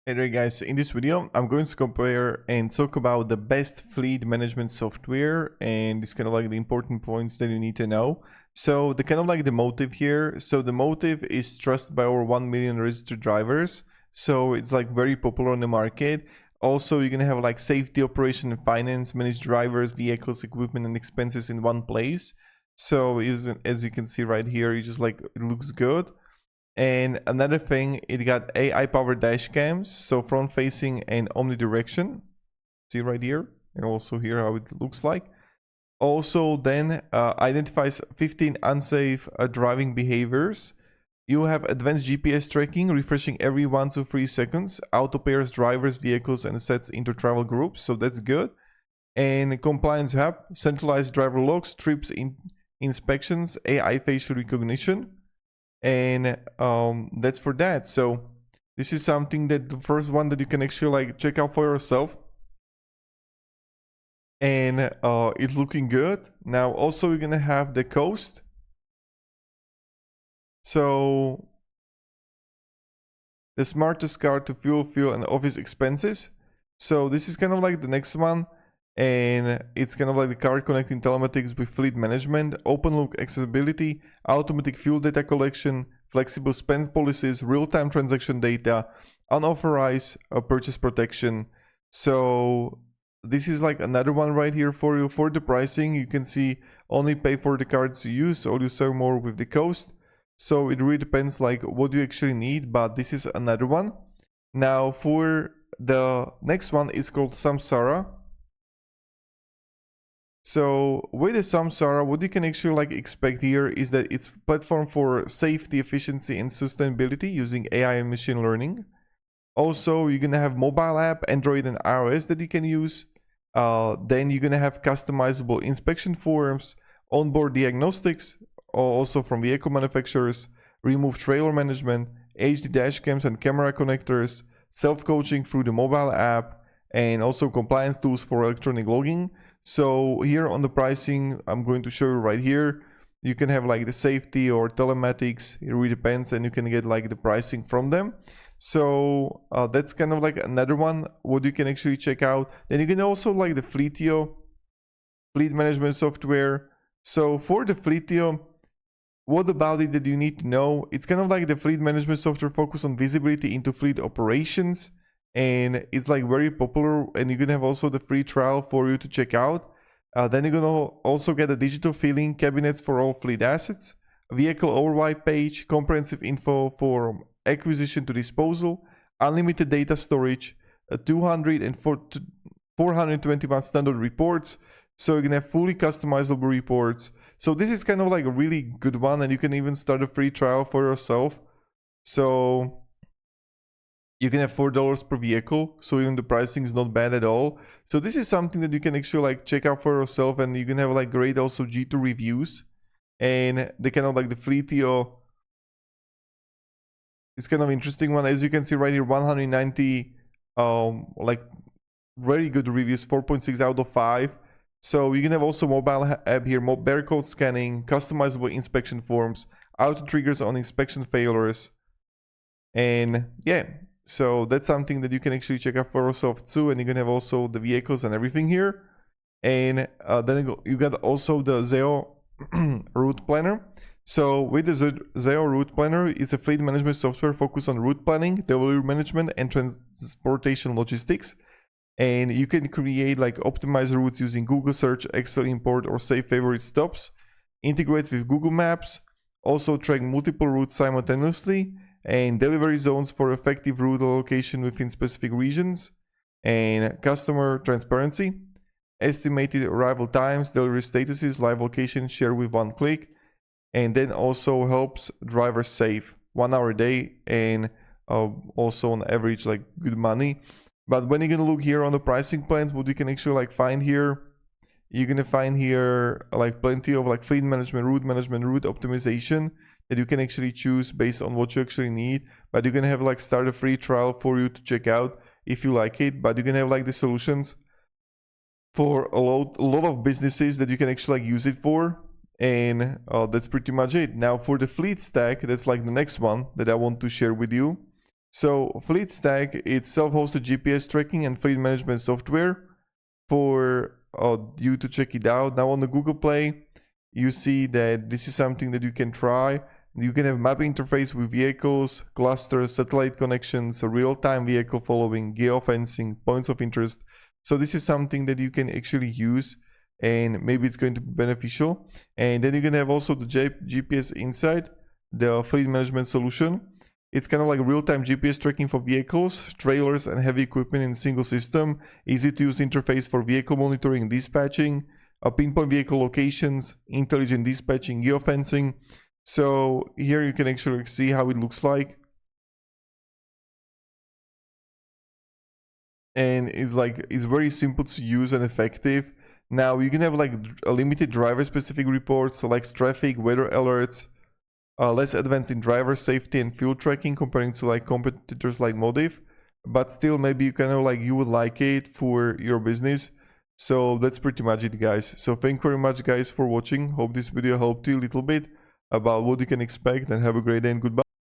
Hey there guys, in this video I'm going to compare and talk about the best fleet management software, and it's kind of like the important points that you need to know. So the kind of like the motive here, so the motive is trusted by over 1 million registered drivers, so it's like very popular on the market. Also you're gonna have like safety, operation and finance, manage drivers, vehicles, equipment and expenses in one place. So as you can see right here, it just like it looks good. And another thing, it got AI powered dash cams, so front facing and omnidirection. See right here, and also here how it looks like. Also then identifies 15 unsafe driving behaviors. You have advanced GPS tracking, refreshing every 1 to 3 seconds. Auto pairs drivers, vehicles and sets into travel groups, so that's good. And compliance hub, centralized driver logs, trips inspections, AI facial recognition. And that's for that. So this is something that the first one that you can actually like check out for yourself, and it's looking good. Now also we're gonna have the cost. So the smartest car to fuel and office expenses. So this is kind of like the next one, and it's kind of like the car connecting telematics with fleet management, open loop accessibility, automatic fuel data collection, flexible spend policies, real-time transaction data, unauthorized purchase protection. So this is like another one right here for you. For the pricing, you can see only pay for the cards you use, or you sell more with the cost. So it really depends like what you actually need, but this is another one. Now for the next one is called Samsara. So with the Samsara, what you can actually like expect here is that it's a platform for safety, efficiency and sustainability using AI and machine learning. Also, you're gonna have mobile app, Android and iOS that you can use. Then you're gonna have customizable inspection forms, onboard diagnostics, also from vehicle manufacturers, remove trailer management, HD dash cams and camera connectors, self-coaching through the mobile app, and also compliance tools for electronic logging. So here on the pricing, I'm going to show you right here. You can have like the safety or telematics, it really depends, and you can get like the pricing from them. So that's kind of like another one what you can actually check out. Then you can also like the Fleetio, fleet management software. So for the Fleetio, what about it that you need to know? It's kind of like the fleet management software focused on visibility into fleet operations, and it's like very popular, and you can have also the free trial for you to check out. Then you're gonna also get a digital filling cabinets for all fleet assets, a vehicle override page, comprehensive info for acquisition to disposal, unlimited data storage, 421 standard reports. So you're gonna have fully customizable reports. So this is kind of like a really good one, and you can even start a free trial for yourself. So you can have $4 per vehicle, so even the pricing is not bad at all. So this is something that you can actually like check out for yourself, and you can have like great also G2 reviews. And the kind of like the Fleetio is kind of interesting one. As you can see right here, 190 like very good reviews, 4.6 out of 5. So you can have also mobile app here, barcode scanning, customizable inspection forms, auto triggers on inspection failures. And yeah, so that's something that you can actually check out for yourself too. And you can have also the vehicles and everything here. And then you got also the Zeo route planner. So with the Zeo route planner, it's a fleet management software focused on route planning, delivery management and transportation logistics. And you can create like optimized routes using Google search, Excel import or save favorite stops. Integrates with Google Maps. Also track multiple routes simultaneously, and delivery zones for effective route allocation within specific regions, and customer transparency, estimated arrival times, delivery statuses, live location share with one click, and then also helps drivers save 1 hour a day, and also on average like good money. But when you're gonna look here on the pricing plans, what you can actually like find here, you're gonna find here like plenty of like fleet management, route optimization that you can actually choose based on what you actually need. But you're gonna have like start a free trial for you to check out if you like it. But you can have like the solutions for a lot of businesses that you can actually like use it for. And that's pretty much it. Now for the fleet stack, that's like the next one that I want to share with you. So Fleetstack, it's self-hosted GPS tracking and fleet management software for you to check it out. Now on the Google Play, you see that this is something that you can try. You can have map interface with vehicles, clusters, satellite connections, real-time vehicle following, geofencing, points of interest. So this is something that you can actually use, and maybe it's going to be beneficial. And then you can have also the GPS Insight, the fleet management solution. It's kind of like real-time GPS tracking for vehicles, trailers, and heavy equipment in a single system. Easy to use interface for vehicle monitoring and dispatching, pinpoint vehicle locations, intelligent dispatching, geofencing. So here you can actually see how it looks like. And it's very simple to use and effective. Now you can have like a limited driver specific reports, like traffic, weather alerts, less advanced in driver safety and fuel tracking comparing to like competitors like Modif, but still maybe you kind of like you would like it for your business. So that's pretty much it, guys. So thank you very much, guys, for watching. Hope this video helped you a little bit about what you can expect, and have a great day and goodbye.